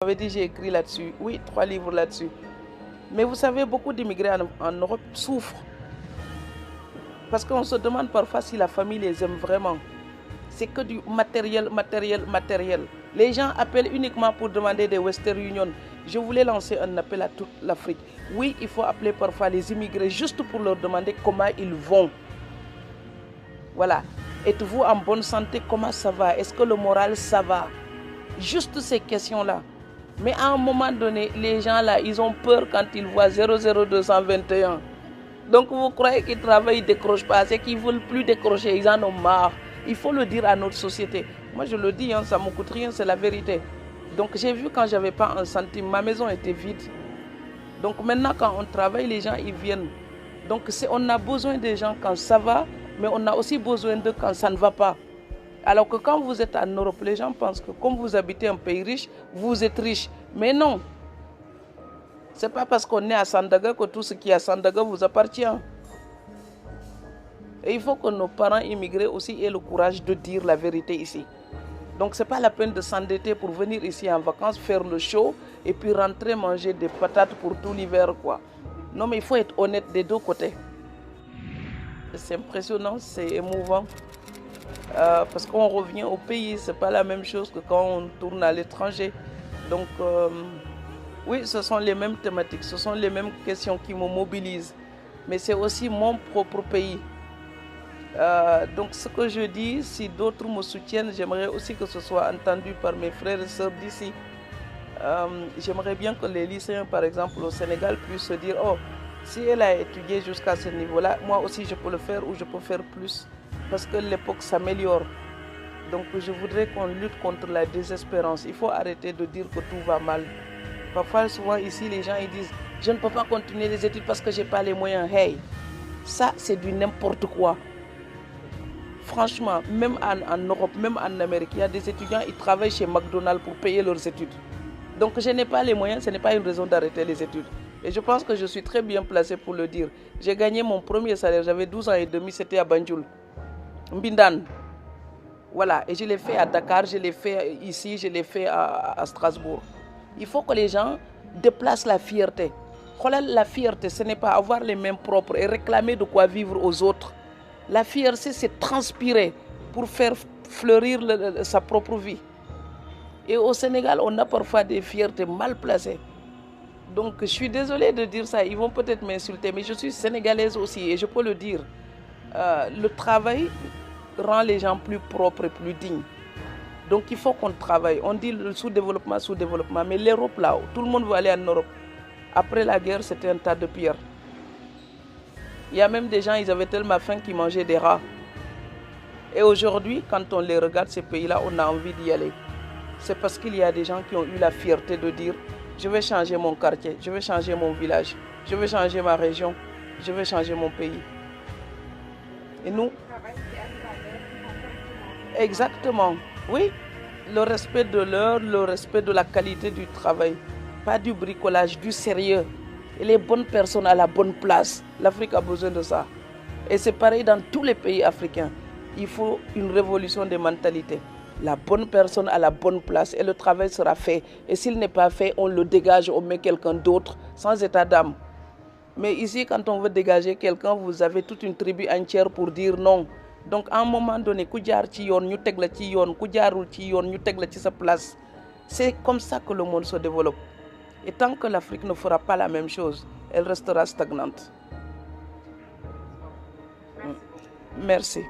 m'avez dit j'ai écrit là-dessus. Oui, 3 livres là-dessus. Mais vous savez, beaucoup d'immigrés en Europe souffrent. Parce qu'on se demande parfois si la famille les aime vraiment. C'est que du matériel, matériel, matériel. Les gens appellent uniquement pour demander des Western Union. Je voulais lancer un appel à toute l'Afrique. Oui, il faut appeler parfois les immigrés juste pour leur demander comment ils vont. Voilà. Êtes-vous en bonne santé? Comment ça va? Est-ce que le moral, ça va? Juste ces questions-là. Mais à un moment donné, les gens là, ils ont peur quand ils voient 00221. Donc vous croyez qu'ils travaillent, ils ne décrochent pas. C'est qu'ils ne veulent plus décrocher, ils en ont marre. Il faut le dire à notre société. Moi je le dis, hein, ça ne me coûte rien, c'est la vérité. Donc j'ai vu quand je n'avais pas un centime, ma maison était vide. Donc maintenant quand on travaille, les gens ils viennent. Donc on a besoin des gens quand ça va, mais on a aussi besoin d'eux quand ça ne va pas. Alors que quand vous êtes en Europe, les gens pensent que comme vous habitez un pays riche, vous êtes riche. Mais non. Ce n'est pas parce qu'on est à Sandaga que tout ce qui est à Sandaga vous appartient. Et il faut que nos parents immigrés aussi aient le courage de dire la vérité ici. Donc ce n'est pas la peine de s'endetter pour venir ici en vacances, faire le show et puis rentrer manger des patates pour tout l'hiver, quoi. Non, mais il faut être honnête des deux côtés. C'est impressionnant, c'est émouvant. Parce qu'on revient au pays, ce n'est pas la même chose que quand on tourne à l'étranger. Donc oui, ce sont les mêmes thématiques, ce sont les mêmes questions qui me mobilisent. Mais c'est aussi mon propre pays. Donc ce que je dis, si d'autres me soutiennent, j'aimerais aussi que ce soit entendu par mes frères et sœurs d'ici. J'aimerais bien que les lycéens, par exemple, au Sénégal, puissent se dire, oh, si elle a étudié jusqu'à ce niveau-là, moi aussi je peux le faire ou je peux faire plus. Parce que l'époque s'améliore. Donc je voudrais qu'on lutte contre la désespérance. Il faut arrêter de dire que tout va mal. Parfois, souvent ici, les gens ils disent, je ne peux pas continuer les études parce que je n'ai pas les moyens. Hey, ça c'est du n'importe quoi. Franchement, même en Europe, même en Amérique, il y a des étudiants qui travaillent chez McDonald's pour payer leurs études. Donc je n'ai pas les moyens, ce n'est pas une raison d'arrêter les études. Et je pense que je suis très bien placé pour le dire. J'ai gagné mon premier salaire, j'avais 12 ans et demi, c'était à Banjul, Mbindan. Voilà, et je l'ai fait à Dakar, je l'ai fait ici, je l'ai fait à Strasbourg. Il faut que les gens déplacent la fierté. La fierté, ce n'est pas avoir les mains propres et réclamer de quoi vivre aux autres. La fierté, c'est transpirer pour faire fleurir sa propre vie. Et au Sénégal, on a parfois des fiertés mal placées. Donc, je suis désolée de dire ça. Ils vont peut-être m'insulter, mais je suis sénégalaise aussi et je peux le dire. Le travail rend les gens plus propres et plus dignes. Donc, il faut qu'on travaille. On dit le sous-développement, mais l'Europe, là, tout le monde veut aller en Europe. Après la guerre, c'était un tas de pierres. Il y a même des gens, ils avaient tellement faim qu'ils mangeaient des rats. Et aujourd'hui, quand on les regarde, ces pays-là, on a envie d'y aller. C'est parce qu'il y a des gens qui ont eu la fierté de dire « Je vais changer mon quartier, je vais changer mon village, je vais changer ma région, je vais changer mon pays. » Et nous? Exactement. Oui, le respect de l'heure, le respect de la qualité du travail. Pas du bricolage, du sérieux. Et les bonnes personnes à la bonne place. L'Afrique a besoin de ça. Et c'est pareil dans tous les pays africains. Il faut une révolution des mentalités. La bonne personne à la bonne place et le travail sera fait. Et s'il n'est pas fait, on le dégage, on met quelqu'un d'autre sans état d'âme. Mais ici, quand on veut dégager quelqu'un, vous avez toute une tribu entière pour dire non. Donc à un moment donné, ku jaar ci yoon ñu teg la ci yoon, ku jaarul ci yoon ñu teg la ci sa place. C'est comme ça que le monde se développe. Et tant que l'Afrique ne fera pas la même chose, elle restera stagnante. Merci.